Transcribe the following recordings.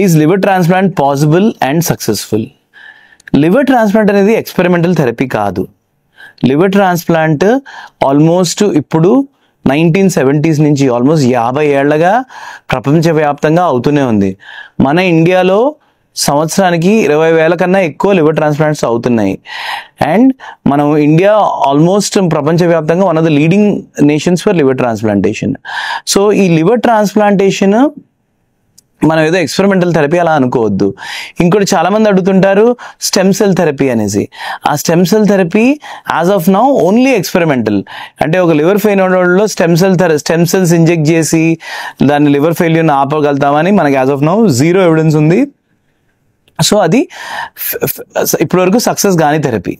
Is liver transplant possible and successful? Liver transplant అనేది experimental therapy కాదు. Liver transplant almost ఇప్పుడు 1970s నుంచి almost 50 ఏళ్లగా ప్రపంచవ్యాప్తంగా అవుతూనే ఉంది. మన ఇండియాలో సంవత్సరానికి 20,000 కన్నా ఎక్కువ లివర్ ట్రాన్స్ప్లాంట్స్ అవుతున్నాయి. అండ్ మనం ఇండియా ఆల్మోస్ట్ ప్రపంచవ్యాప్తంగా one of the leading nations for liver transplantation. So ఈ లివర్ ట్రాన్స్ప్లాంటేషన్ మనం ఏదో ఎక్స్పెరిమెంటల్ థెరపీ అలా అనుకోవద్దు. ఇంకోటి చాలా మంది అడుగుతుంటారు స్టెమ్ సెల్ థెరపీ అనేసి. ఆ stem cell therapy as of now only experimental. అంటే ఒక లివర్ ఫెయిల్యూర్ వాళ్ళలో స్టెమ్ సెల్స్ ఇంజెక్ట్ చేసి దాన్ని లివర్ ఫెయిల్యూర్ని ఆపగలుగుతామని మనకి as of now zero evidence ఉంది. సో అది ఇప్పటివరకు సక్సెస్ కాని therapy.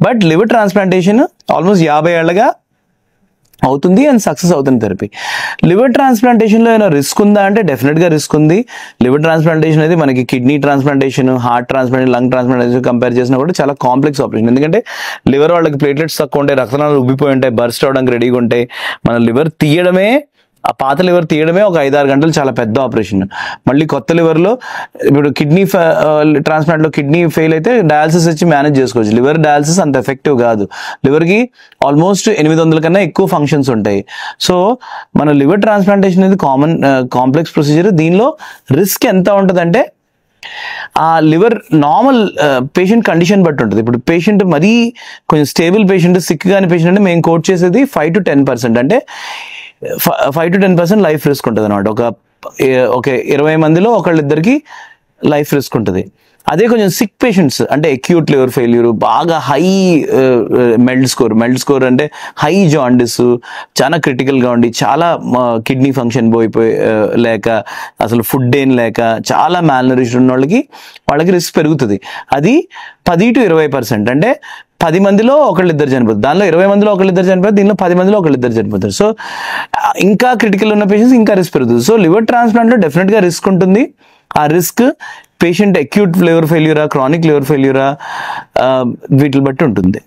But liver transplantation almost 50 ఏళ్లగా అవుతుంది అండ్ సక్సెస్ అవుతుంది థెరపీ. లివర్ ట్రాన్స్ప్లాంటేషన్లో ఏమైనా రిస్క్ ఉందా అంటే డెఫినెట్గా రిస్క్ ఉంది. లివర్ ట్రాన్స్ప్లాంటేషన్ అనేది మనకి kidney transplantation, heart transplantation, lung transplantation compare చేసినా కూడా చాలా కాంప్లెక్స్ ఆపరేషన్. ఎందుకంటే లివర్ వాళ్ళకి ప్లేట్లెట్స్ తక్కువ ఉంటాయి, రక్తనాళాలు ఉబ్బిపోయి ఉంటాయి, బర్స్ట్ అవడానికి రెడీగా ఉంటాయి. మన లివర్ తీయడమే, ఆ పాత లివర్ తీయడమే ఒక 5-6 గంటలు చాలా పెద్ద ఆపరేషన్. మళ్ళీ కొత్త లివర్లో ఇప్పుడు కిడ్నీ ట్రాన్స్ప్లాంట్లో కిడ్నీ ఫెయిల్ అయితే డయాలసిస్ వచ్చి మేనేజ్ చేసుకోవచ్చు. లివర్ డయాలసిస్ అంత ఎఫెక్టివ్ కాదు. లివర్కి ఆల్మోస్ట్ 800 కన్నా ఎక్కువ ఫంక్షన్స్ ఉంటాయి. సో మన లివర్ ట్రాన్స్ప్లాంటేషన్ అనేది కాంప్లెక్స్ ప్రొసీజర్. దీనిలో రిస్క్ ఎంత ఉంటుందంటే ఆ లివర్ నార్మల్ పేషెంట్ కండిషన్ బట్టి ఉంటుంది. ఇప్పుడు పేషెంట్ మరీ కొంచెం స్టేబుల్ పేషెంట్, సిక్ కాని పేషెంట్ అంటే మేము కోట్ చేసేది 5 to 10%. అంటే 5 to 10% లైఫ్ రిస్క్ ఉంటుంది అనమాట. ఒక 20 మందిలో ఒకళ్ళిద్దరికి లైఫ్ రిస్క్ ఉంటుంది. అదే కొంచెం సిక్ పేషెంట్స్ అంటే అక్యూట్ లివర్ ఫెయిల్యూర్, బాగా హై మెల్డ్ స్కోర్ అంటే హై జాండిస్, చాలా క్రిటికల్గా ఉండి చాలా కిడ్నీ ఫంక్షన్ పోయిపోయి లేక అసలు ఫుడ్ ఏం లేక చాలా మ్యాల్నరిష్డ్ ఉన్న వాళ్ళకి రిస్క్ పెరుగుతుంది. అది 10 to 20%. అంటే 10 మందిలో ఒకళ్ళిద్దరు చనిపోతారు. దానిలో 20 మందిలో ఒకళ్ళిద్దరు చనిపోతారు, దీనిలో 10 మందిలో ఒకళ్ళిద్దరు చనిపోతారు. సో ఇంకా క్రిటికల్ ఉన్న పేషెంట్స్ ఇంకా రిస్క్ పెరుగుతుంది. సో లివర్ ట్రాన్స్ప్లాంట్లో డెఫినెట్గా రిస్క్ ఉంటుంది. ఆ రిస్క్ పేషెంట్ అక్యూట్ లివర్ ఫెయిల్యూరా, క్రానిక్ లివర్ ఫెయిల్యూరా వీటిని బట్టి ఉంటుంది.